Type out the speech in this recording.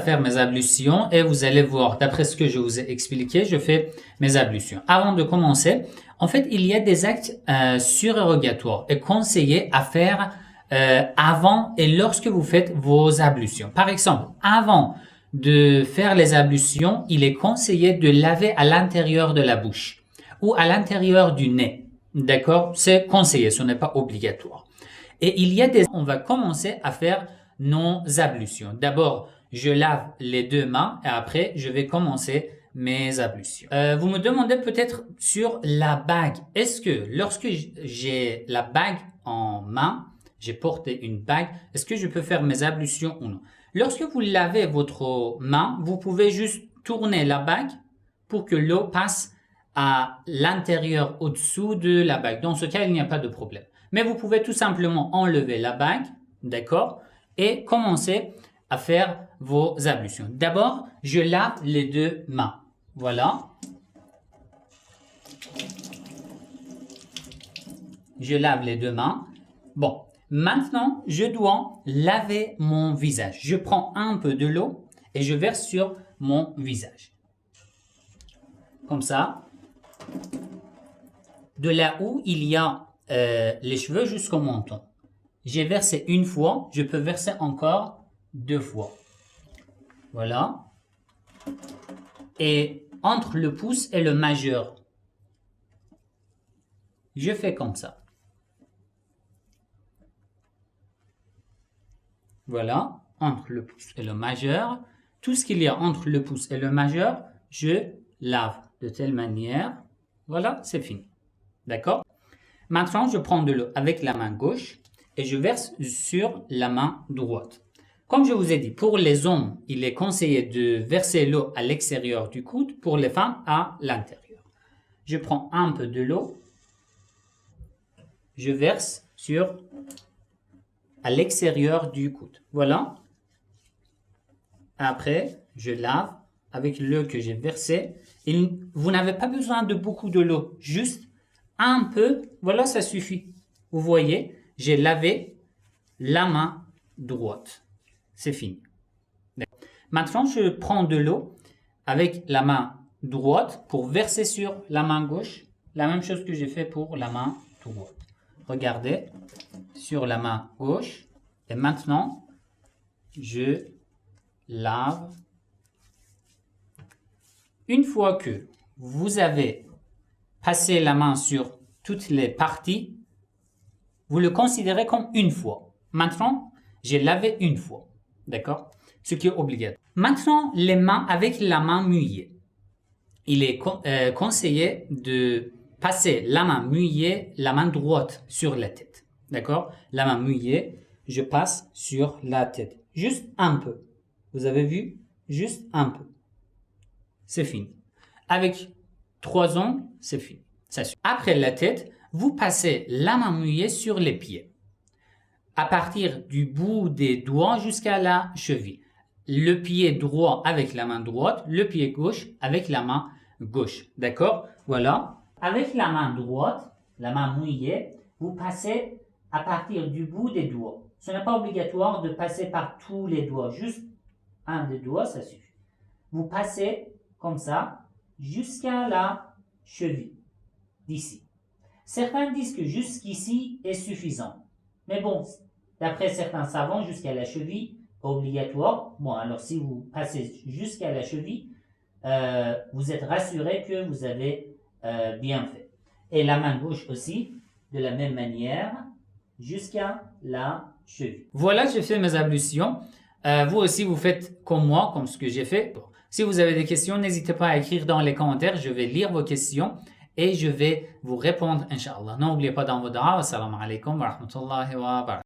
faire mes ablutions et vous allez voir, d'après ce que je vous ai expliqué, je fais mes ablutions. Avant de commencer, en fait, il y a des actes surérogatoires et conseillés à faire avant et lorsque vous faites vos ablutions. Par exemple, avant de faire les ablutions, il est conseillé de laver à l'intérieur de la bouche ou à l'intérieur du nez. D'accord? C'est conseillé, ce n'est pas obligatoire. Et il y a on va commencer à faire nos ablutions. D'abord, je lave les deux mains et après, je vais commencer mes ablutions. Vous me demandez peut-être sur la bague. Est-ce que lorsque j'ai la bague en main, j'ai porté une bague, est-ce que je peux faire mes ablutions ou non? Lorsque vous lavez votre main, vous pouvez juste tourner la bague pour que l'eau passe à l'intérieur, au-dessous de la bague. Dans ce cas, il n'y a pas de problème. Mais vous pouvez tout simplement enlever la bague, d'accord, et commencer à faire vos ablutions. D'abord, je lave les deux mains. Voilà. Je lave les deux mains. Bon, maintenant, je dois laver mon visage. Je prends un peu de l'eau et je verse sur mon visage. Comme ça. De là où il y a les cheveux jusqu'au menton. J'ai versé une fois, je peux verser encore deux fois. Voilà. Et entre le pouce et le majeur, je fais comme ça. Voilà, entre le pouce et le majeur. Tout ce qu'il y a entre le pouce et le majeur, je lave de telle manière. Voilà, c'est fini. D'accord? Maintenant, je prends de l'eau avec la main gauche et je verse sur la main droite. Comme je vous ai dit, pour les hommes, il est conseillé de verser l'eau à l'extérieur du coude, pour les femmes à l'intérieur. Je prends un peu de l'eau, je verse à l'extérieur du coude. Voilà. Après, je lave avec l'eau que j'ai versé. Vous n'avez pas besoin de beaucoup de l'eau, juste un peu, voilà, ça suffit. Vous voyez, j'ai lavé la main droite. C'est fini. Maintenant, je prends de l'eau avec la main droite pour verser sur la main gauche. La même chose que j'ai fait pour la main droite. Regardez, sur la main gauche. Et maintenant, je lave. Une fois que vous avez passé la main sur toutes les parties, vous le considérez comme une fois. Maintenant, j'ai lavé une fois. D'accord? Ce qui est obligatoire. Maintenant, les mains avec la main mouillée. Il est conseillé de passer la main mouillée, la main droite sur la tête. D'accord? La main mouillée, je passe sur la tête. Juste un peu. Vous avez vu? Juste un peu. C'est fini. Avec 3 ongles, c'est fini. Ça suffit. Après la tête, vous passez la main mouillée sur les pieds. À partir du bout des doigts jusqu'à la cheville. Le pied droit avec la main droite, le pied gauche avec la main gauche. D'accord? Voilà. Avec la main droite, la main mouillée, vous passez à partir du bout des doigts. Ce n'est pas obligatoire de passer par tous les doigts. Juste un des doigts, ça suffit. Vous passez comme ça jusqu'à la cheville. D'ici. Certains disent que jusqu'ici est suffisant. Mais bon, d'après certains savants, jusqu'à la cheville, obligatoire. Bon, alors si vous passez jusqu'à la cheville, vous êtes rassuré que vous avez bien fait. Et la main gauche aussi, de la même manière, jusqu'à la cheville. Voilà, j'ai fait mes ablutions. Vous aussi, vous faites comme moi, comme ce que j'ai fait. Si vous avez des questions, n'hésitez pas à écrire dans les commentaires. Je vais lire vos questions et je vais vous répondre, Inch'Allah. N'oubliez pas dans vos dua. Assalamu alaikum wa rahmatullahi wa barakatuh.